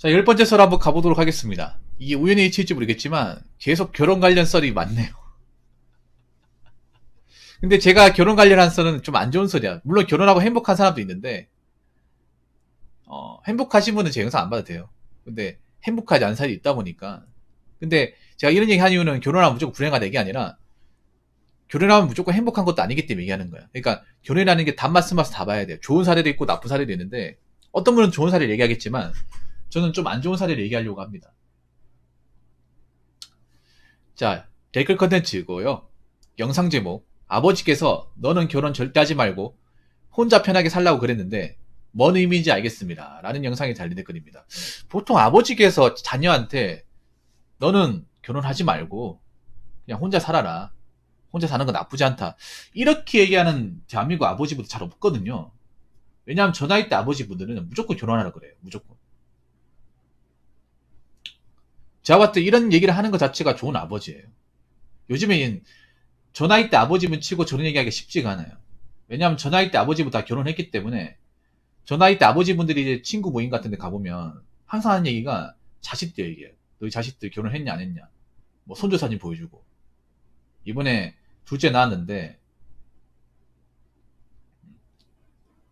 자, 10번째 썰 한번 가보도록 하겠습니다. 이게 우연히 일치일지 모르겠지만 계속 결혼 관련 썰이 많네요. 근데 제가 결혼 관련한 썰은 좀 안 좋은 썰이야. 물론 결혼하고 행복한 사람도 있는데 행복하신 분은 제 영상 안 봐도 돼요. 근데 행복하지 않은 사람이 있다 보니까. 근데 제가 이런 얘기 한 이유는 결혼하면 무조건 불행하다 이게 아니라 결혼하면 무조건 행복한 것도 아니기 때문에 얘기하는 거야. 그러니까 결혼이라는 게 단맛 쓴맛을 다 봐야 돼요. 좋은 사례도 있고 나쁜 사례도 있는데 어떤 분은 좋은 사례를 얘기하겠지만 저는 좀 안 좋은 사례를 얘기하려고 합니다. 자, 댓글 컨텐츠고요. 영상 제목, 아버지께서 너는 결혼 절대 하지 말고 혼자 편하게 살라고 그랬는데 뭔 의미인지 알겠습니다. 라는 영상이 달린 댓글입니다. 보통 아버지께서 자녀한테 너는 결혼하지 말고 그냥 혼자 살아라. 혼자 사는 건 나쁘지 않다. 이렇게 얘기하는 대한민국 아버지분들 잘 없거든요. 왜냐하면 저 나이 때 아버지분들은 무조건 결혼하라 그래요. 무조건. 제가 봤을 때 이런 얘기를 하는 것 자체가 좋은 아버지예요. 요즘에 저 나이 때 아버지분 치고 저런 얘기하기가 쉽지가 않아요. 왜냐하면 저 나이 때 아버지분 다 결혼했기 때문에 저 나이 때 아버지분들이 이제 친구 모임 같은 데 가보면 항상 하는 얘기가 자식들 얘기예요. 너희 자식들 결혼했냐 안 했냐. 뭐 손주 사진 보여주고 이번에 둘째 낳았는데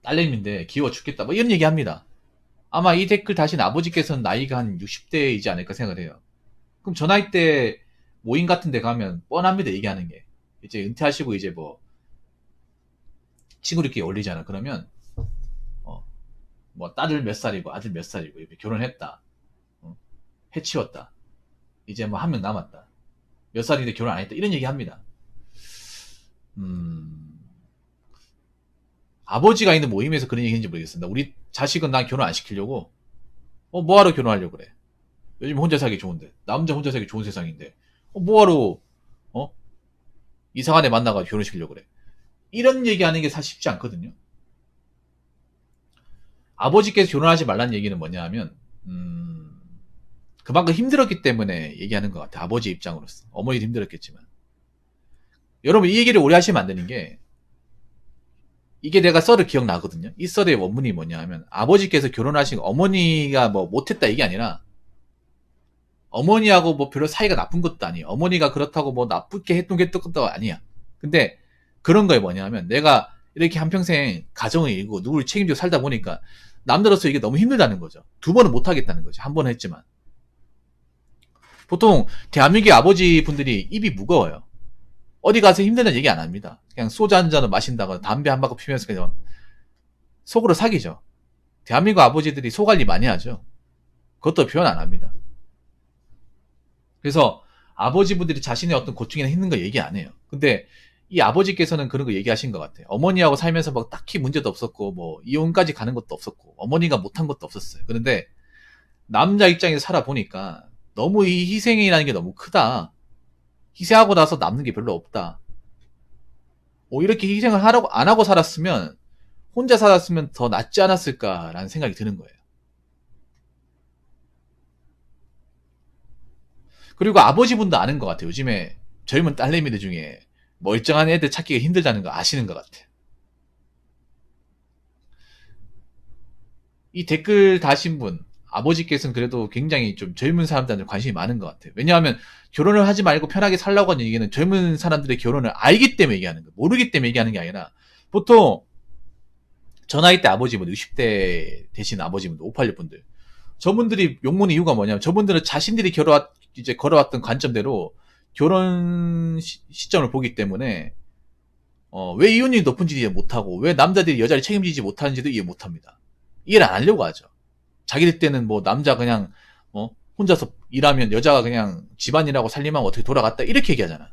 딸내미인데 귀여워 죽겠다 뭐 이런 얘기 합니다. 아마 이 댓글 다신 아버지께서는 나이가 한 60대이지 않을까 생각을 해요. 그럼 저 나이 때 모임 같은 데 가면 뻔합니다. 얘기하는 게. 이제 은퇴하시고 이제 뭐 친구들끼리 어울리잖아. 그러면 뭐 딸을 몇 살이고 아들 몇 살이고 이렇게 결혼했다. 해치웠다. 이제 뭐 한 명 남았다. 몇 살인데 결혼 안 했다. 이런 얘기 합니다. 아버지가 있는 모임에서 그런 얘기 했는지 모르겠습니다. 우리 자식은 난 결혼 안 시키려고 뭐하러 결혼하려고 그래. 요즘 혼자 살기 좋은데 남자 혼자 살기 좋은 세상인데 뭐하러 이상한 애 만나가지고 결혼시키려고 그래. 이런 얘기하는 게 사실 쉽지 않거든요. 아버지께서 결혼하지 말라는 얘기는 뭐냐 하면 그만큼 힘들었기 때문에 얘기하는 것 같아요. 아버지 입장으로서. 어머니도 힘들었겠지만. 여러분 이 얘기를 오래 하시면 안 되는 게 이게 내가 썰을 기억나거든요. 이 썰의 원문이 뭐냐 하면 아버지께서 결혼하신 어머니가 뭐 못했다 이게 아니라 어머니하고 뭐 별로 사이가 나쁜 것도 아니에요. 어머니가 그렇다고 뭐 나쁘게 했던 것도 아니야. 근데 그런 거에 뭐냐 하면 내가 이렇게 한평생 가정을 이루고 누구를 책임지고 살다 보니까 남들로서 이게 너무 힘들다는 거죠. 두 번은 못 하겠다는 거죠. 한 번은 했지만. 보통 대한민국의 아버지 분들이 입이 무거워요. 어디 가서 힘들다는 얘기 안 합니다. 그냥 소주 한 잔을 마신다거나 담배 한 바퀴 피면서 그냥 속으로 사귀죠. 대한민국 아버지들이 소관리 많이 하죠. 그것도 표현 안 합니다. 그래서 아버지분들이 자신의 어떤 고충이나 힘든 거 얘기 안 해요. 근데 이 아버지께서는 그런 거 얘기하신 것 같아요. 어머니하고 살면서 막 딱히 문제도 없었고 뭐 이혼까지 가는 것도 없었고 어머니가 못한 것도 없었어요. 그런데 남자 입장에서 살아보니까 너무 이 희생이라는 게 너무 크다. 희생하고 나서 남는 게 별로 없다. 이렇게 희생을 하라고 안 하고 살았으면 혼자 살았으면 더 낫지 않았을까라는 생각이 드는 거예요. 그리고 아버지분도 아는 것 같아요. 요즘에 젊은 딸내미들 중에 멀쩡한 애들 찾기가 힘들다는 거 아시는 것 같아요. 이 댓글 다신 분 아버지께서는 그래도 굉장히 좀 젊은 사람들한테 관심이 많은 것 같아요. 왜냐하면 결혼을 하지 말고 편하게 살라고 하는 얘기는 젊은 사람들의 결혼을 알기 때문에 얘기하는 거예요. 모르기 때문에 얘기하는 게 아니라 보통 저 나이 때 아버지분 60대 되신 아버지분들 586분들 저분들이 욕먹는 이유가 뭐냐면 저분들은 자신들이 걸어왔던 관점대로 결혼 시점을 보기 때문에 왜 이혼율이 높은지 이해 못하고 왜 남자들이 여자를 책임지지 못하는지도 이해 못합니다. 이해를 안 하려고 하죠. 자기들 때는 뭐 남자 그냥 혼자서 일하면 여자가 그냥 집안일하고 살림하고 어떻게 돌아갔다 이렇게 얘기하잖아.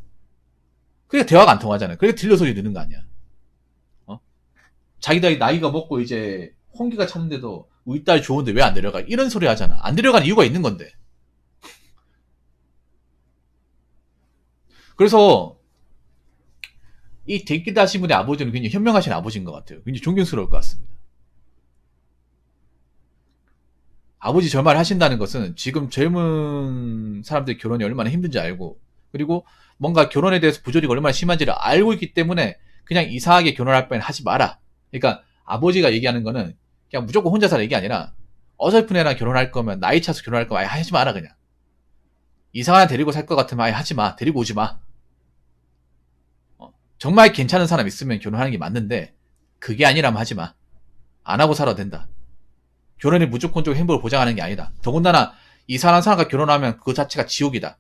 그게 대화가 안 통하잖아요. 그게 딜러 소리 듣는 거 아니야. 자기들 나이가 먹고 이제 홍기가 찼는데도 우리 딸 좋은데 왜 안 데려가? 이런 소리 하잖아. 안 데려가는 이유가 있는 건데. 그래서 이 댓글 다신 분의 아버지는 굉장히 현명하신 아버지인 것 같아요. 굉장히 존경스러울 것 같습니다. 아버지 저 말 하신다는 것은 지금 젊은 사람들 결혼이 얼마나 힘든지 알고 그리고 뭔가 결혼에 대해서 부조리가 얼마나 심한지를 알고 있기 때문에 그냥 이상하게 결혼할 바에는 하지 마라. 그러니까 아버지가 얘기하는 거는 그냥 무조건 혼자 살아 얘기 아니라 어설픈 애랑 결혼할 거면, 나이 차서 결혼할 거면 아예 하지 마라, 그냥. 이상한 애 데리고 살 것 같으면 아예 하지 마. 데리고 오지 마. 정말 괜찮은 사람 있으면 결혼하는 게 맞는데, 그게 아니라면 하지 마. 안 하고 살아도 된다. 결혼이 무조건적으로 행복을 보장하는 게 아니다. 더군다나, 이상한 사람과 결혼하면 그 자체가 지옥이다.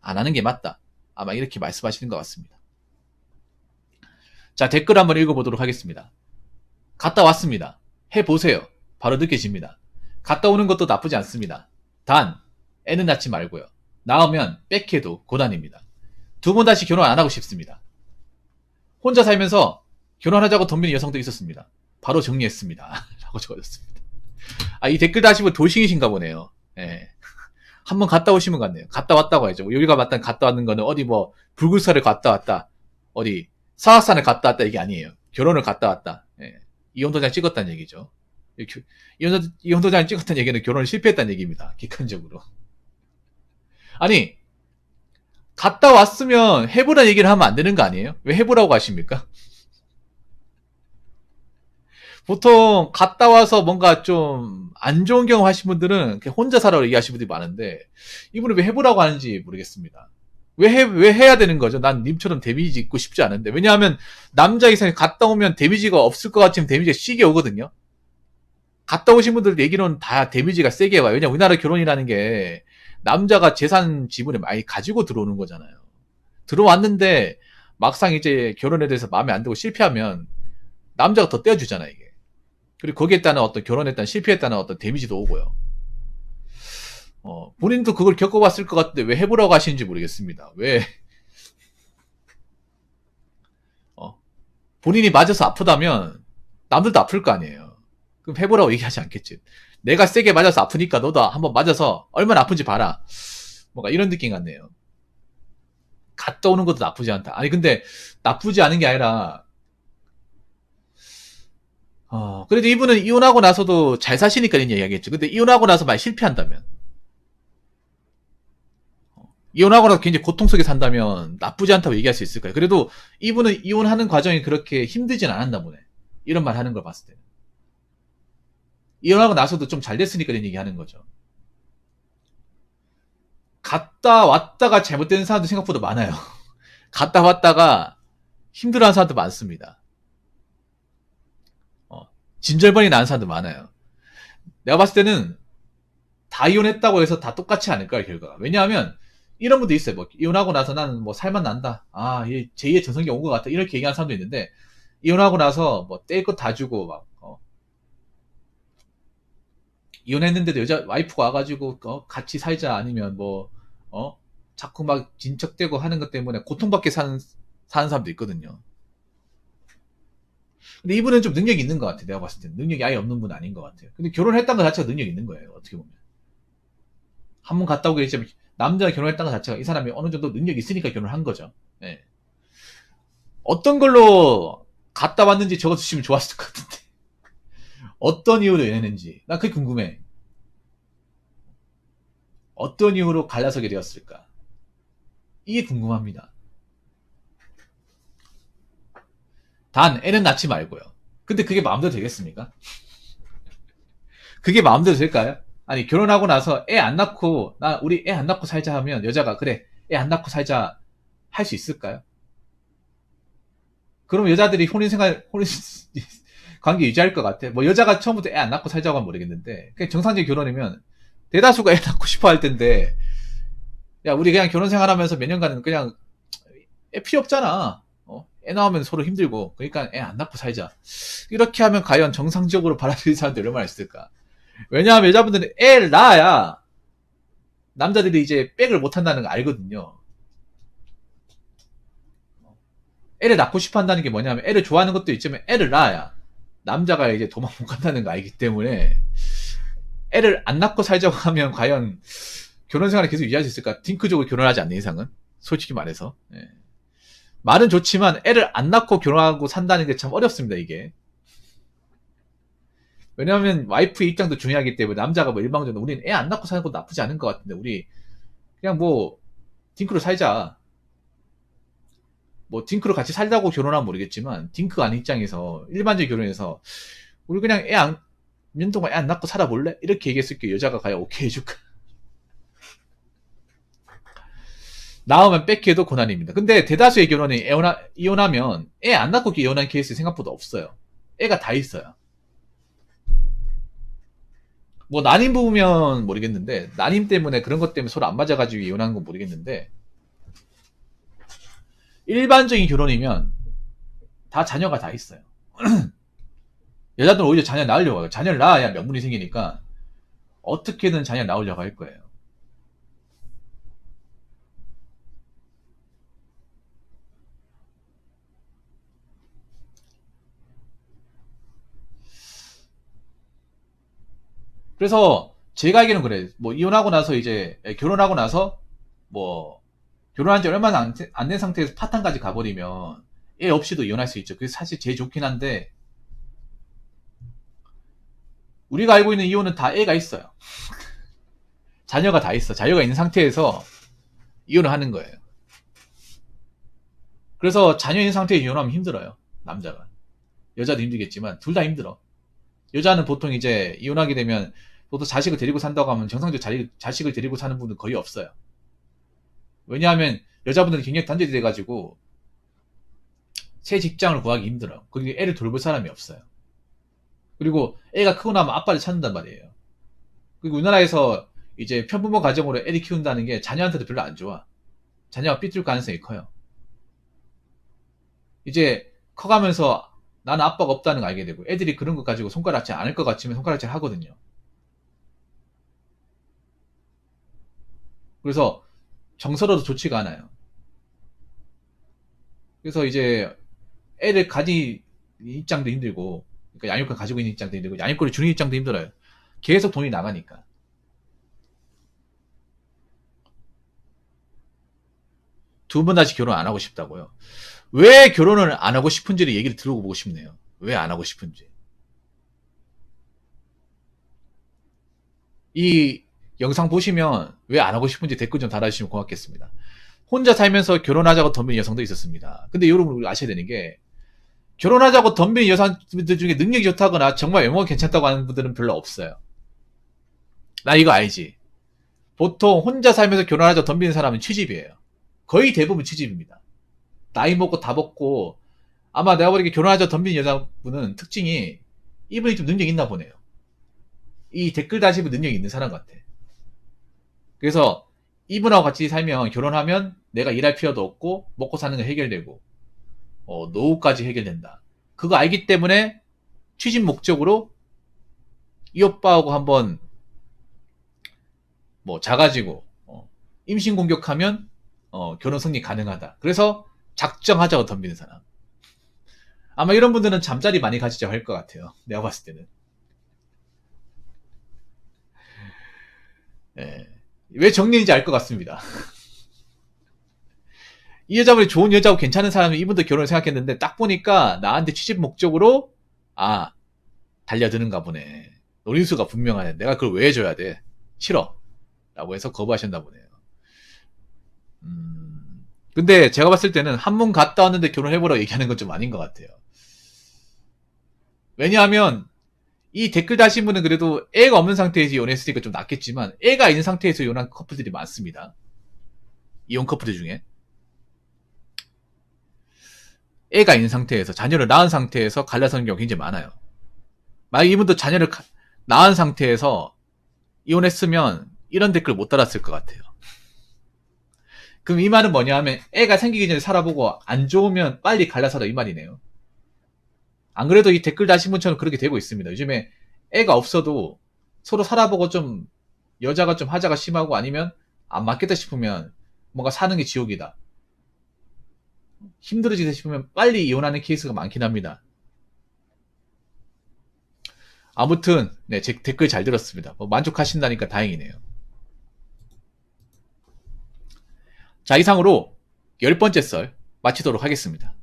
안 하는 게 맞다. 아마 이렇게 말씀하시는 것 같습니다. 자, 댓글 한번 읽어보도록 하겠습니다. 갔다 왔습니다. 해보세요. 바로 느껴집니다. 갔다 오는 것도 나쁘지 않습니다. 단, 애는 낳지 말고요. 낳으면 빽해도 고난입니다. 두 번 다시 결혼 안 하고 싶습니다. 혼자 살면서 결혼하자고 덤비는 여성도 있었습니다. 바로 정리했습니다. 라고 적어줬습니다. 아, 이 댓글 다시면 돌싱이신가 보네요. 예. 한번 갔다 오시면 같네요. 갔다 왔다고 하죠. 여기가 맞다 갔다 왔는 거는 어디 뭐 불굴사를 갔다 왔다, 어디 사악산을 갔다 왔다 이게 아니에요. 결혼을 갔다 왔다. 예. 이혼도장 찍었다는 얘기죠. 이혼도장 찍었다는 얘기는 결혼을 실패했다는 얘기입니다. 객관적으로. 아니, 갔다 왔으면 해보라는 얘기를 하면 안 되는 거 아니에요? 왜 해보라고 하십니까? 보통 갔다 와서 뭔가 좀 안 좋은 경험 하신 분들은 그냥 혼자 살아라고 얘기하시는 분들이 많은데, 이분은 왜 해보라고 하는지 모르겠습니다. 왜 해야 되는 거죠? 난 님처럼 데미지 입고 싶지 않은데. 왜냐하면 남자 이상이 갔다 오면 데미지가 없을 것 같으면 데미지가 시게 오거든요. 갔다 오신 분들 얘기로는 다 데미지가 세게 와요. 왜냐면 우리나라 결혼이라는 게 남자가 재산 지분을 많이 가지고 들어오는 거잖아요. 들어왔는데 막상 이제 결혼에 대해서 마음에 안 들고 실패하면 남자가 더 떼어주잖아요, 이게. 그리고 거기에 따른 어떤 결혼에 따른 실패에 따른 어떤 데미지도 오고요. 본인도 그걸 겪어봤을 것 같은데 왜 해보라고 하시는지 모르겠습니다. 왜, 본인이 맞아서 아프다면 남들도 아플 거 아니에요. 그럼 해보라고 얘기하지 않겠지. 내가 세게 맞아서 아프니까 너도 한번 맞아서 얼마나 아픈지 봐라. 뭔가 이런 느낌 같네요. 갔다 오는 것도 나쁘지 않다. 아니, 근데 나쁘지 않은 게 아니라, 그래도 이분은 이혼하고 나서도 잘 사시니까 이런 얘기하겠죠. 근데 이혼하고 나서 많이 실패한다면, 이혼하고 나서 굉장히 고통 속에 산다면 나쁘지 않다고 얘기할 수 있을까요? 그래도 이분은 이혼하는 과정이 그렇게 힘들진 않았나 보네. 이런 말 하는 걸 봤을 때. 이혼하고 나서도 좀 잘 됐으니까 이런 얘기 하는 거죠. 갔다 왔다가 잘못된 사람도 생각보다 많아요. 갔다 왔다가 힘들어하는 사람도 많습니다. 진절번이 나는 사람도 많아요. 내가 봤을 때는 다 이혼했다고 해서 다 똑같지 않을 거야, 결과가. 왜냐하면 이런 분도 있어요. 뭐 이혼하고 나서 나는 뭐 살만 난다. 제2의 전성기 온 것 같다. 이렇게 얘기하는 사람도 있는데, 이혼하고 나서 뭐 뗄 것 다 주고 막 이혼했는데도 여자 와이프가 와가지고 같이 살자, 아니면 뭐 자꾸 막 진척대고 하는 것 때문에 고통받게 사는 사람도 있거든요. 근데 이분은 좀 능력이 있는 것 같아요. 내가 봤을 때 능력이 아예 없는 분은 아닌 것 같아요. 근데 결혼했다는 것 자체가 능력이 있는 거예요. 어떻게 보면 한 번 갔다 오게 되면 남자가 결혼했다는 것 자체가 이 사람이 어느 정도 능력이 있으니까 결혼을 한 거죠. 네. 어떤 걸로 갔다 왔는지 적어주시면 좋았을 것 같은데. 어떤 이유로 연애했는지 나 그게 궁금해. 어떤 이유로 갈라서게 되었을까? 이게 궁금합니다. 단 애는 낳지 말고요. 근데 그게 마음대로 되겠습니까? 그게 마음대로 될까요? 아니, 결혼하고 나서 애 안 낳고 우리 애 안 낳고 살자 하면 여자가 그래 애 안 낳고 살자 할 수 있을까요? 그럼 여자들이 혼인 관계 유지할 것 같아. 뭐 여자가 처음부터 애 안 낳고 살자고 하면 모르겠는데, 그냥 정상적인 결혼이면 대다수가 애 낳고 싶어 할 텐데, 야, 우리 그냥 결혼 생활하면서 몇 년간은 그냥 애 필요 없잖아. 애 낳으면 서로 힘들고, 그러니까 애 안 낳고 살자. 이렇게 하면 과연 정상적으로 받아들이는 사람들이 얼마나 있을까? 왜냐하면 여자분들은 애를 낳아야 남자들이 이제 백을 못 한다는 거 알거든요. 애를 낳고 싶어 한다는 게 뭐냐면, 애를 좋아하는 것도 있지만 애를 낳아야 남자가 이제 도망 못 간다는 거 알기 때문에, 애를 안 낳고 살자고 하면 과연 결혼 생활을 계속 유지할 수 있을까? 딩크족으로 결혼하지 않는 이상은, 솔직히 말해서. 예. 말은 좋지만 애를 안 낳고 결혼하고 산다는 게 참 어렵습니다, 이게. 왜냐하면 와이프의 입장도 중요하기 때문에, 남자가 뭐 일방적으로 우리는 애 안 낳고 사는 것도 나쁘지 않은 것 같은데, 우리 그냥 뭐 딩크로 살자, 뭐 딩크로 같이 살자고 결혼하면 모르겠지만, 딩크가 아닌 입장에서 일반적인 결혼에서 우리 그냥 3년 동안 애 안 낳고 살아볼래? 이렇게 얘기했을 게 여자가 과연 오케이 해줄까? 낳으면 뺏기도 고난입니다. 근데 대다수의 결혼이 이혼하면 애 안 낳고 이혼한 케이스 생각보다 없어요. 애가 다 있어요. 뭐 난임 부부면 모르겠는데, 난임 때문에 그런 것 때문에 서로 안 맞아가지고 이혼하는 건 모르겠는데, 일반적인 결혼이면 다 자녀가 다 있어요. 여자들은 오히려 자녀 낳으려고 해요. 자녀를 낳아야 명분이 생기니까 어떻게든 자녀 낳으려고 할 거예요. 그래서 제가 알기로는 그래. 뭐 이혼하고 나서 이제 결혼하고 나서 뭐 결혼한 지 얼마나 안 된 상태에서 파탄까지 가버리면 애 없이도 이혼할 수 있죠. 그게 사실 제일 좋긴 한데, 우리가 알고 있는 이혼은 다 애가 있어요. 자녀가 다 있어. 자녀가 있는 상태에서 이혼을 하는 거예요. 그래서 자녀 있는 상태에서 이혼하면 힘들어요. 남자가. 여자도 힘들겠지만 둘 다 힘들어. 여자는 보통 이제 이혼하게 되면 보통 자식을 데리고 산다고 하면 정상적으로 자식을 데리고 사는 분은 거의 없어요. 왜냐하면 여자분들은 경력 단절이 돼가지고 새 직장을 구하기 힘들어요. 그리고 애를 돌볼 사람이 없어요. 그리고 애가 크고 나면 아빠를 찾는단 말이에요. 그리고 우리나라에서 이제 편부모 가정으로 애를 키운다는 게 자녀한테도 별로 안 좋아. 자녀가 삐뚤 가능성이 커요. 이제 커가면서 나는 아빠가 없다는 걸 알게 되고, 애들이 그런 것 가지고 손가락질 안 할 것 같지만 손가락질 하거든요. 그래서 정서로도 좋지가 않아요. 그래서 이제 애를 가진 입장도 힘들고, 그러니까 양육권 가지고 있는 입장도 힘들고, 양육권을 주는 입장도 힘들어요. 계속 돈이 나가니까. 두 번 다시 결혼 안 하고 싶다고요? 왜 결혼을 안 하고 싶은지를 얘기를 들어보고 싶네요. 왜 안 하고 싶은지. 이 영상 보시면 왜 안 하고 싶은지 댓글 좀 달아주시면 고맙겠습니다. 혼자 살면서 결혼하자고 덤비는 여성도 있었습니다. 근데 여러분 아셔야 되는 게, 결혼하자고 덤비는 여성들 중에 능력이 좋다거나 정말 외모가 괜찮다고 하는 분들은 별로 없어요. 나 이거 알지? 보통 혼자 살면서 결혼하자고 덤비는 사람은 취집이에요. 거의 대부분 취집입니다. 나이 먹고 다 먹고, 아마 내가 보기에 결혼하자고 덤비는 여자분은 특징이 이분이 좀 능력이 있나 보네요. 이 댓글 다시는 능력이 있는 사람 같아. 그래서 이분하고 같이 살면, 결혼하면 내가 일할 필요도 없고 먹고 사는 거 해결되고 노후까지 해결된다. 그거 알기 때문에 취직 목적으로 이 오빠하고 한번 뭐 자가지고 임신 공격하면 결혼 승리 가능하다. 그래서 작정하자고 덤비는 사람. 아마 이런 분들은 잠자리 많이 가지자고 할 것 같아요. 내가 봤을 때는. 예. 왜 정리인지 알 것 같습니다. 이 여자분이 좋은 여자고 괜찮은 사람이 이분도 결혼을 생각했는데, 딱 보니까 나한테 취직 목적으로 달려드는가 보네. 노림수가 분명하네. 내가 그걸 왜 해줘야 돼? 싫어. 라고 해서 거부하셨나 보네요. 근데 제가 봤을 때는 한문 갔다 왔는데 결혼해보라고 얘기하는 건 좀 아닌 것 같아요. 왜냐하면 이 댓글 다신 분은 그래도 애가 없는 상태에서 이혼했으니까 좀 낫겠지만, 애가 있는 상태에서 이혼한 커플들이 많습니다. 이혼 커플들 중에. 애가 있는 상태에서, 자녀를 낳은 상태에서 갈라서는 경우가 굉장히 많아요. 만약 이분도 자녀를 낳은 상태에서 이혼했으면 이런 댓글 못 달았을 것 같아요. 그럼 이 말은 뭐냐 하면, 애가 생기기 전에 살아보고 안 좋으면 빨리 갈라서라, 이 말이네요. 안 그래도 이 댓글 다신 분처럼 그렇게 되고 있습니다. 요즘에 애가 없어도 서로 살아보고 좀 여자가 좀 하자가 심하고 아니면 안 맞겠다 싶으면 뭔가 사는 게 지옥이다, 힘들어지다 싶으면 빨리 이혼하는 케이스가 많긴 합니다. 아무튼 네, 제 댓글 잘 들었습니다. 만족하신다니까 다행이네요. 자, 이상으로 10번째 썰 마치도록 하겠습니다.